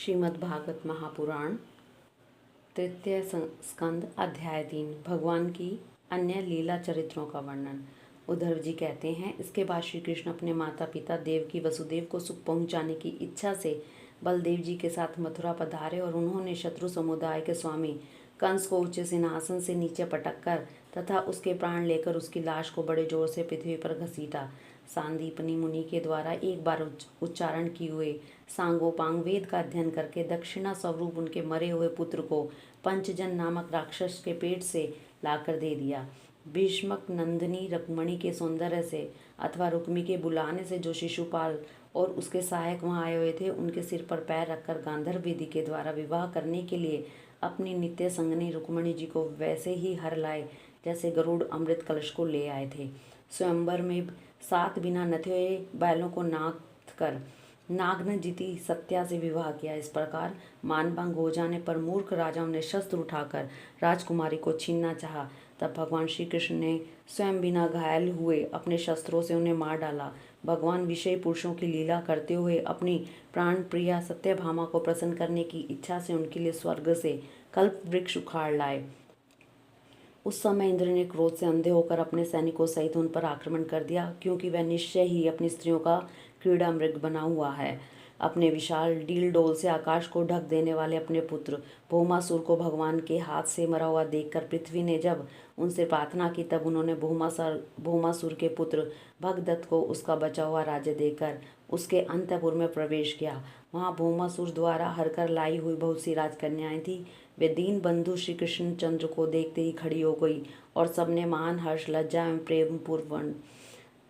श्रीमद्भागवत महापुराण तृतीय स्कंद अध्याय 3 भगवान की अन्य लीला चरित्रों का वर्णन। उद्धव जी कहते हैं, इसके बाद श्री कृष्ण अपने माता पिता देवकी वसुदेव को सुख पहुंचाने की इच्छा से बलदेव जी के साथ मथुरा पधारे और उन्होंने शत्रु समुदाय के स्वामी कंस को ऊंचे सिंहासन से नीचे पटक कर तथा उसके प्राण लेकर उसकी लाश को बड़े जोर से पृथ्वी पर घसीटा। सांदीपनी मुनि के द्वारा एक बार उच्चारण किए हुए सांगोपांग वेद का अध्ययन करके दक्षिणा स्वरूप उनके मरे हुए पुत्र को पंचजन नामक राक्षस के पेट से लाकर दे दिया। भीष्मक नंदिनी रुक्मिणी के सौंदर्य से अथवा रुक्मी के बुलाने से जो शिशुपाल और उसके सहायक वहां आए हुए थे, उनके सिर पर पैर रखकर गांधर्व विधि के द्वारा विवाह करने के लिए अपनी नित्य संगनी रुक्मिणी जी को वैसे ही हर लाए जैसे गरुड़ अमृत कलश को ले आए थे। स्वयंवर में 7 बिना नथे हुए बैलों को नाथ कर नागन जीती सत्या से विवाह किया। इस प्रकार मानभंग हो जाने पर मूर्ख राजाओं ने शस्त्र उठाकर राजकुमारी को छीनना चाहा। तब भगवान श्री कृष्ण ने स्वयं बिना घायल हुए अपने शस्त्रों से उन्हें मार डाला। भगवान विषय पुरुषों की लीला करते हुए अपनी प्राण प्रिया सत्यभामा को प्रसन्न करने की इच्छा से उनके लिए स्वर्ग से कल्प वृक्ष उखाड़ लाए। उस समय इंद्र ने क्रोध से अंधे होकर अपने सैनिकों सहित उन पर आक्रमण कर दिया, क्योंकि वह निश्चय ही अपनी स्त्रियों का क्रीड़ा मृग बना हुआ है। अपने विशाल डील डोल से आकाश को ढक देने वाले अपने पुत्र भौमासुर को भगवान के हाथ से मरा हुआ देखकर पृथ्वी ने जब उनसे प्रार्थना की, तब उन्होंने भौमासुर के पुत्र भगदत्त को उसका बचा हुआ राज्य देकर उसके अंतपुर में प्रवेश किया। वहाँ भौमासुर द्वारा हरकर लाई हुई बहुत सी राजकन्याएं थी। वे दीन बंधु श्री कृष्ण चंद्र को देखते ही खड़ी हो गई और सबने महान हर्ष, लज्जा एवं प्रेम पूर्वक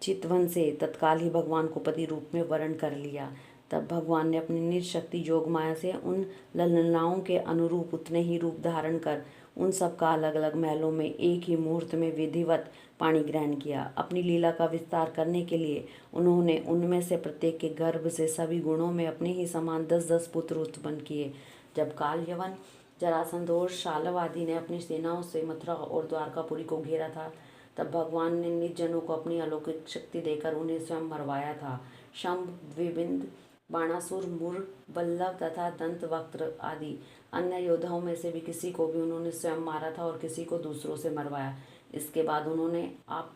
चितवन से तत्काल ही भगवान को पति रूप में वर्ण कर लिया। तब भगवान ने अपनी निज शक्ति योग माया से उन ललनाओं के अनुरूप उतने ही रूप धारण कर उन सब का अलग अलग महलों में एक ही मुहूर्त में विधिवत पाणी ग्रहण किया। अपनी लीला का विस्तार करने के लिए उन्होंने उनमें से प्रत्येक के गर्भ से सभी गुणों में अपने ही समान 10-10 पुत्र उत्पन्न किए। जब काल यवन जरासंध और शालव आदि ने अपनी सेनाओं से मथुरा और द्वारकापुरी को घेरा था, तब भगवान ने निज जनों को अपनी अलौकिक शक्ति देकर उन्हें स्वयं मरवाया था। शंभ, द्विबिंद, बाणासुर, मुर, बल्लभ तथा दंतवक्त्र आदि अन्य योद्धाओं में से भी किसी को भी उन्होंने स्वयं मारा था और किसी को दूसरों से मरवाया। इसके बाद उन्होंने आप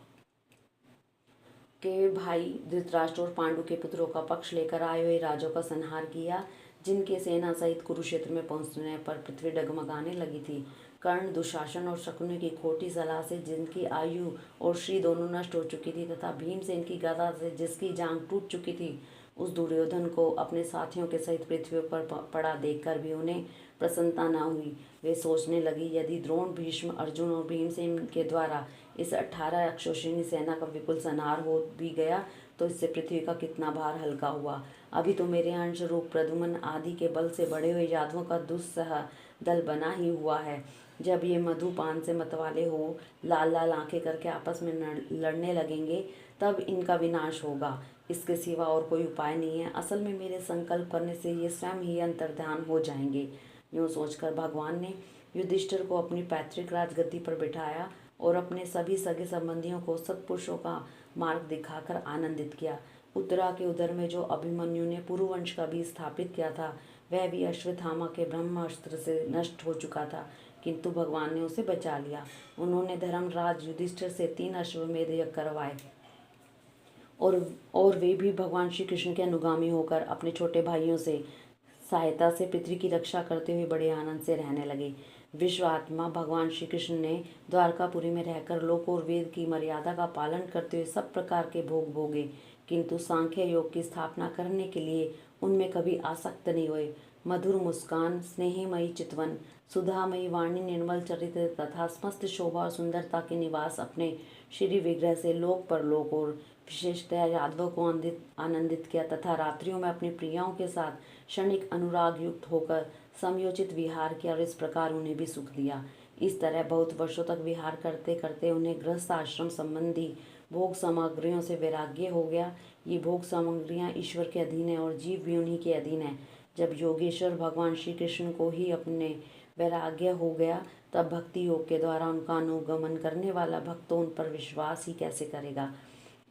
के भाई धृतराष्ट्र और पांडु के पुत्रों का पक्ष लेकर आए हुए राजों का संहार किया, जिनके सेना सहित कुरुक्षेत्र में पहुंचने पर पृथ्वी डगमगाने लगी थी। कर्ण, दुशासन और शकुनि की खोटी सलाह से जिनकी आयु और श्री दोनों नष्ट हो चुकी थी तथा भीम से इनकी गदा से जिसकी जांग टूट चुकी थी, उस दुर्योधन को अपने साथियों के सहित पृथ्वी पर पड़ा देखकर भी उन्हें प्रसन्नता न हुई। वे सोचने लगी, यदि द्रोण, भीष्म, अर्जुन और भीमसेन के द्वारा इस 18 अक्षौहिणी सेना का विपुल संहार हो भी गया तो इससे पृथ्वी का कितना भार हल्का हुआ। अभी तो मेरे अंश रूप प्रद्युम्न आदि के बल से बड़े हुए यादवों का दुस्सह दल बना ही हुआ है। जब ये मधुपान से मतवाले हो लाल लाल आंखें करके आपस में लड़ने लगेंगे, तब इनका विनाश होगा। इसके सिवा और कोई उपाय नहीं है। असल में मेरे संकल्प करने से ये स्वयं ही अंतर्ध्यान हो जाएंगे। यूँ सोचकर भगवान ने युधिष्ठिर को अपनी पैतृक राजगद्दी पर बिठाया और अपने सभी सगे संबंधियों को सत्पुरुषों का मार्ग दिखाकर आनंदित किया। उत्तरा के उदर में जो अभिमन्यु ने पुरुवंश का भी स्थापित किया था, वह भी अश्वत्थामा के ब्रह्मास्त्र से नष्ट हो चुका था, किंतु भगवान ने उसे बचा लिया। उन्होंने धर्मराज युधिष्ठिर से 3 अश्वमेध यज्ञ करवाए और वे भी भगवान श्री कृष्ण के अनुगामी होकर अपने छोटे भाइयों से सहायता से पृथ्वी की रक्षा करते हुए बड़े आनंद से रहने लगे। विश्व आत्मा भगवान श्री कृष्ण ने द्वारकापुरी में रहकर लोक और वेद की मर्यादा का पालन करते हुए सब प्रकार के भोग भोगे, किंतु सांख्य योग की स्थापना करने के लिए उनमें कभी आसक्त नहीं हुए। मधुर मुस्कान, स्नेहमयी चितवन, सुधामयी वाणी, निर्मल चरित्र तथा समस्त शोभा और सुंदरता के निवास अपने श्री विग्रह से लोक परलोक और विशेषतः यादवों को आनंदित किया तथा रात्रियों में अपनी प्रियाओं के साथ क्षणिक अनुराग युक्त होकर समयोचित विहार किया और इस प्रकार उन्हें भी सुख दिया। इस तरह बहुत वर्षों तक विहार करते करते उन्हें गृहस्थ आश्रम संबंधी भोग सामग्रियों से वैराग्य हो गया। ये भोग सामग्रियां ईश्वर के अधीन है और जीव भी उन्हीं के अधीन है। जब योगेश्वर भगवान श्री कृष्ण को ही अपने वैराग्य हो गया, तब भक्ति योग के द्वारा उनका अनुगमन करने वाला भक्त उन पर विश्वास ही कैसे करेगा।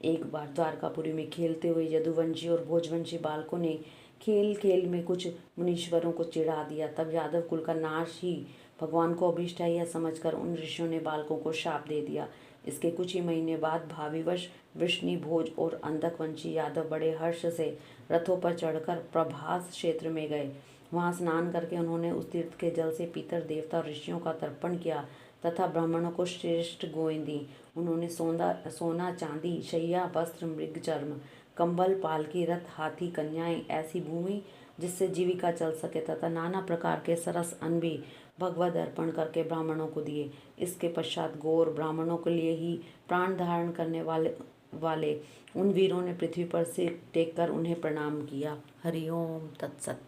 एक बार द्वारकापुरी में खेलते हुए यदुवंशी और भोजवंशी बालकों ने खेल खेल में कुछ मुनीश्वरों को चिढ़ा दिया। तब यादव कुल का नाश ही भगवान को अभीष्ट है यह समझकर उन ऋषियों ने बालकों को शाप दे दिया। इसके कुछ ही महीने बाद भाविवश वृष्णि भोज और अंधकवंशी यादव बड़े हर्ष से रथों पर चढ़कर प्रभास क्षेत्र में गए। वहां स्नान करके उन्होंने उस तीर्थ के जल से पितर देवता और ऋषियों का तर्पण किया तथा ब्राह्मणों को श्रेष्ठ गोएं दी। उन्होंने सोना चांदी, शैया, वस्त्र, मृग चर्म, कंबल, पालकी, रथ, हाथी, कन्याएं, ऐसी भूमि जिससे जीविका चल सके तथा नाना प्रकार के सरस अन्न भी भगवद अर्पण करके ब्राह्मणों को दिए। इसके पश्चात गौर ब्राह्मणों के लिए ही प्राण धारण करने वाले उन वीरों ने पृथ्वी पर सिर टेक कर उन्हें प्रणाम किया। हरिओम तत्सत।